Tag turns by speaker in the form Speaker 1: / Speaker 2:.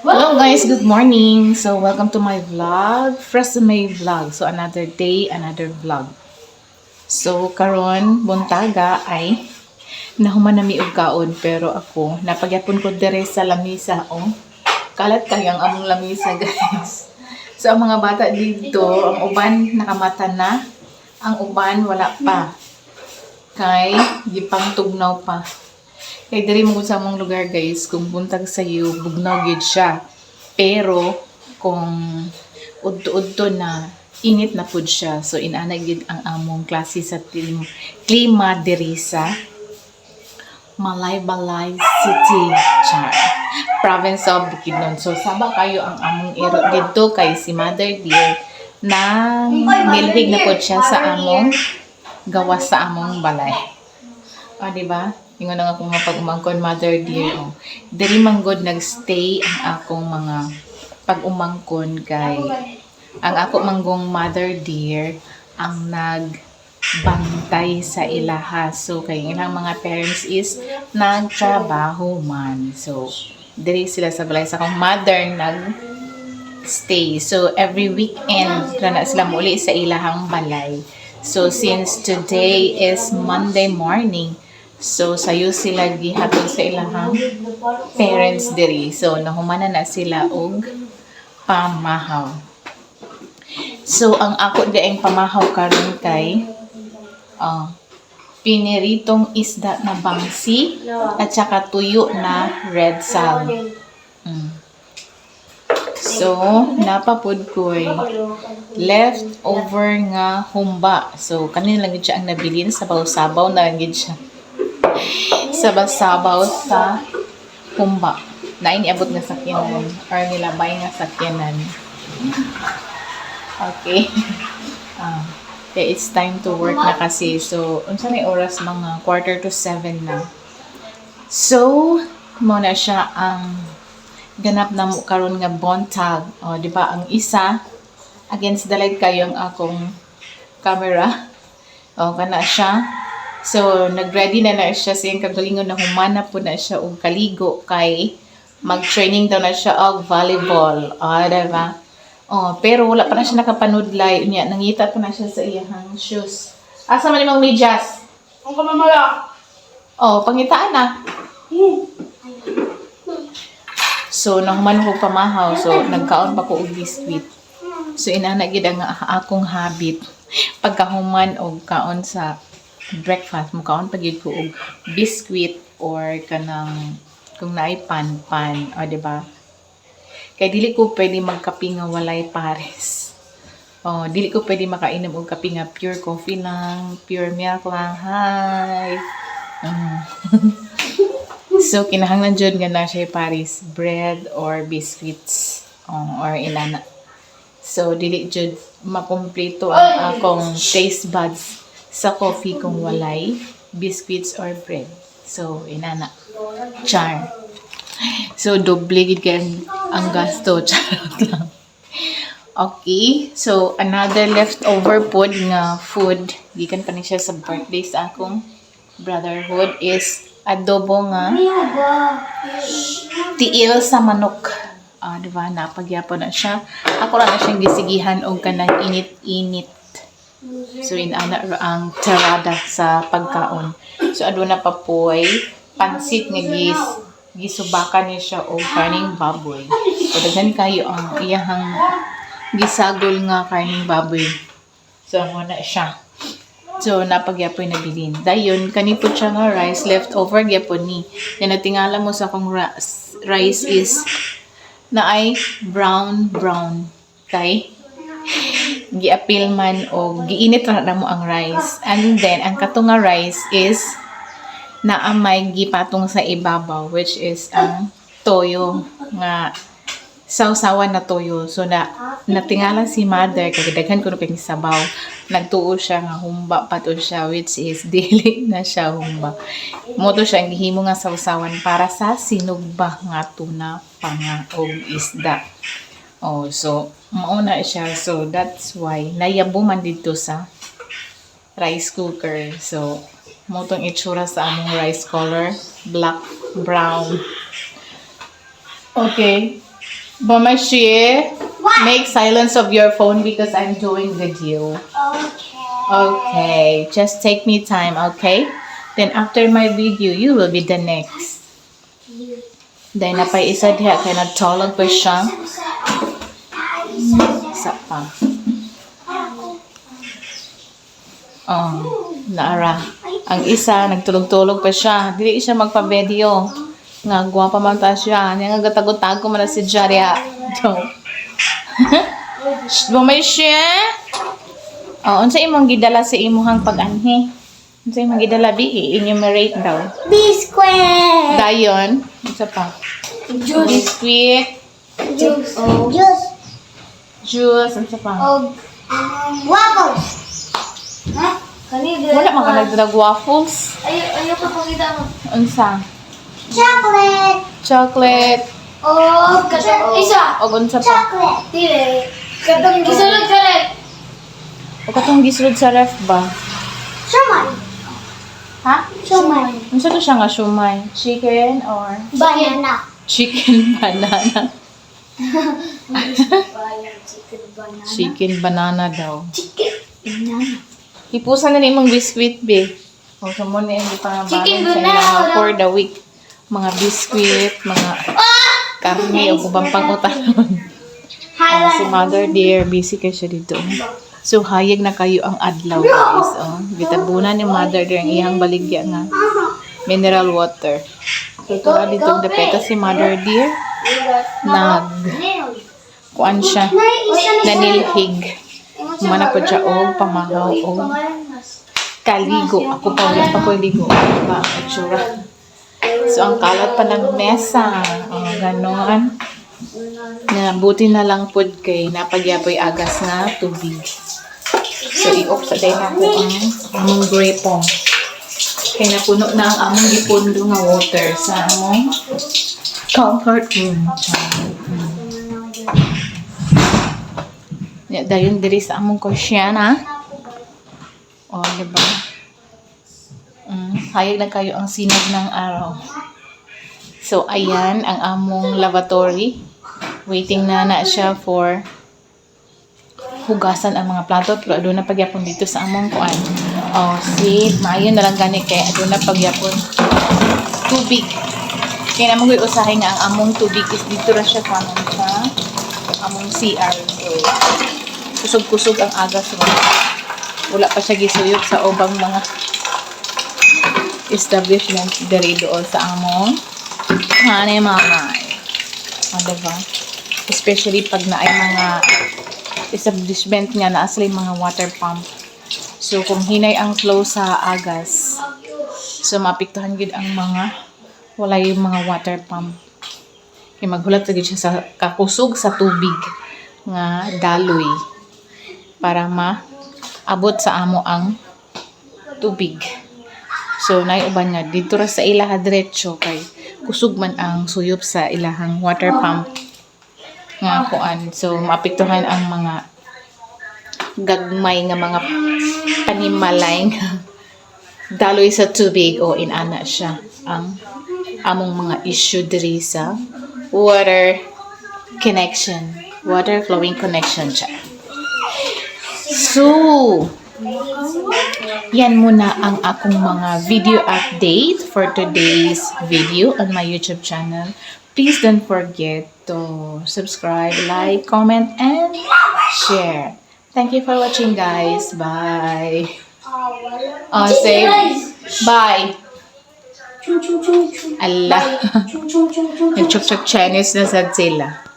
Speaker 1: Hello guys, good morning. So welcome to my vlog, Fresame vlog. So another day, another vlog. So karon buntaga ay nahuman na mi og kaon pero ako napagyapon ko dire sa lamisa Kalat kayo ang among lamisa guys. So ang mga bata dito, ang uban nakamata na, ang uban wala pa. Kay gipang tugnaw pa. Kay diri mo sa among lugar guys, kung buntag sa iyo, bugnaw gid siya. Pero kung udto-udto na init na pud siya. So inana gid ang among klase sa klima diri sa Malaybalay City, Char, province of Bukidnon. So saba kayo ang among iro dito kay si Mother Dear na nilbig na pud siya sa among gawas sa among balay. O diba? Ingon na nga akong pag-umangkon, Mother Dear. Diri manggod nagstay ang akong mga pag-umangkon kay ang ako manggong Mother Dear ang nagbantay sa ilaha. So kay ilang mga parents is nagtrabaho man. So diri sila sa balay sa akong mother nag-stay. So every weekend na sila muli sa ilahang balay. So since today is Monday morning, so sayo sila gihatod sa ilahang parents diri. So nahumana na sila og pamahaw. So ang ako dieng pamahaw karon kay piniritong isda na bangsi at saka tuyo na red sal. So napapud ko'y leftover nga humba. So kanina lang gid siya ang nabilin sa sabaw na lang gid siya. Sabaw sa humba na iniabot nga sakyanan or nilabay nga sakyanan. Okay. Okay, it's time to work na kasi. So, unsa may oras, mga 6:45 na. So, muna siya ang ganap na mo karon nga bontag. O, di ba, ang isa against the light kayo ang akong camera. O, kana siya. So, nag-ready na siya sa iyang kagalingon na humana po na siya og kaligo kay mag-training daw na siya og volleyball. O, diba? O, pero wala pa na siya nakapanudlay. Nangita pa na siya sa iyang shoes. Asa man imong medyas?
Speaker 2: Ang kamamala.
Speaker 1: O, pangitaan na. So, nahuman ko pamahaw. So, nagkaon pa ko og biskwit. So, inana gid ang akong habit. Pagkahuman og kaon sa breakfast, mukaon pagid ko og biskwit or kanang kung naay pan, o diba? Kay dili ko pwede magkape nga walay pares. O, dili ko pwede makainom og kape nga pure coffee lang, pure milk lang. Hi. So kinahanglan jud nga na siya pares, bread or biscuits or inana. So dili jud makumpleto ang akong taste buds sa coffee kung walay biscuits or bread. So, inana. Char. So, doble gid kay ang gasto. Charot lang. Okay. So, another leftover food nga food. Gikan pa ni siya sa birthday sa akong brotherhood is adobo nga tiil sa manok. Diba? Napagyapon na siya. Ako lang na siyang gisigihan og kanang init-init. So, inana ang tarada sa pagkaon. So, aduna pa po'y pansit nga gisubakan niya siya o karning baboy. So, daghan kayo ang iyahang gisagol nga karning baboy. So, muna siya. So, napagyapoy na bilin. Dayon, kanipot siya nga rice, leftover gyapon ni. Yan natingala mo sa akong rice is na ay brown. Kay giapil man o giinit ra na mo ang rice. And then, ang katong nga rice is naamay gipatong sa ibabaw, which is ang toyo nga sausawan na toyo. So, natingala si mother, kagdaghan ko na kay sabaw. Nagtuo siya nga humba pato siya, which is dili na siya humba. Moto siya, ang gihimo nga sausawan para sa sinugba nga tuna pa nga og isda. Oh, so, mauna siya. So, that's why, nayabo man dito sa rice cooker. So, motong itsura sa among rice color, black brown. Okay. Bomashi, make silence of your phone because I'm doing video. Okay. Just take me time, okay? Then after my video, you will be the next. Then napay isa diha kay nagtulog pa siya. Isa pa. Oh, naara. Ang isa nagtulog-tulog pa siya. Dili siya magpa-video. Nga gwapa man ta siya. Nga gatago-tago man na si Jaria. Bumay siya. Oh, unsa imong gidala sa imuhang pag-anhi? Unsa imong gidala bi enumerate daw.
Speaker 2: Biscuit.
Speaker 1: Dayon, unsa pa?
Speaker 2: Juice.
Speaker 1: Biscuit,
Speaker 2: Juice. Juice.
Speaker 1: juice, unsa pa?
Speaker 2: Waffles. Ha? Kanina.
Speaker 1: Wala man ka nagdag waffles.
Speaker 2: Ayaw ka pakita mo.
Speaker 1: Unsa?
Speaker 2: Chocolate.
Speaker 1: Chocolate.
Speaker 2: Oh, katong isa.
Speaker 1: O unsa pa?
Speaker 2: Chocolate. Dili. Katong gisulod ka rin.
Speaker 1: O katong gisulod sa ref ba?
Speaker 2: Shumai.
Speaker 1: Ha?
Speaker 2: Shumai.
Speaker 1: Unsa to siya nga shumay? Chicken or
Speaker 2: Banana.
Speaker 1: chicken banana?
Speaker 2: Chicken banana.
Speaker 1: Chicken banana daw.
Speaker 2: Chicken banana.
Speaker 1: Hipusan na ni mong biscuit be. O sa mo ni hindi pa
Speaker 2: Chicken
Speaker 1: sa
Speaker 2: banana,
Speaker 1: ilang
Speaker 2: wala.
Speaker 1: for the week. Mga biscuit, mga karne o ubang pangutanon. Si Mother Dear, busy ka siya dito. So, hayag na kayo ang adlaw, guys. Oh. Bitabunan ni Mother Dear ang iyang baligya nga mineral water. So, ito dito dapeta si Mother Dear. Kuan siya. Nanilhig. Mana po siya o pamahaw o kaligo. Ako pa wala pa ko ligo. Diba? Itsura. So, ang kalat pa ng mesa. O, ganon. Na buti na lang pod kay napagyapoy agas nga tubig. So, i-off sa day na ko ang among grapong. Kaya napuno na ang among gipundo nga water sa among comfort room. Dayon diri sa among kusyana. O, diba? Hayag na kayo ang sinag ng araw. So, ayan ang among lavatory. Waiting na siya for hugasan ang mga plato. Pero doon na pagyapon dito sa among kuan. Oh, see? Maayon na lang gani kaya doon na pagyapon. Tubig. Kaya naman ko usahin nga ang among tubig is dito na siya kanon sa among CR. So, kusog-kusog ang agas mo. Wala pa siya gisuyot sa ubang mga establishment diri doon sa among hanay mamay. O, diba? Especially pag na ay mga establishment nga na asli mga water pump. So, kung hinay ang flow sa agas, so mapiktuhan gid ang mga wala yung mga water pump. Kaya maghulat sa gid siya sa kakusog sa tubig nga daloy para maabot sa amo ang tubig. So, naiuban nga dito ra sa ilaha diretso kay kusog man ang suyop sa ilahang water pump nga kuan. So, maapektuhan ang mga gagmay nga mga panimalay nga daloy sa tubig o inana siya ang among mga issue diri sa water connection, water flowing connection siya. So, yan muna ang akong mga video update for today's video on my YouTube channel. Please don't forget to subscribe, like, comment, and share. Thank you for watching, guys. Bye. Say bye. Allah. Nag-chok-chok Chinese na sa sila.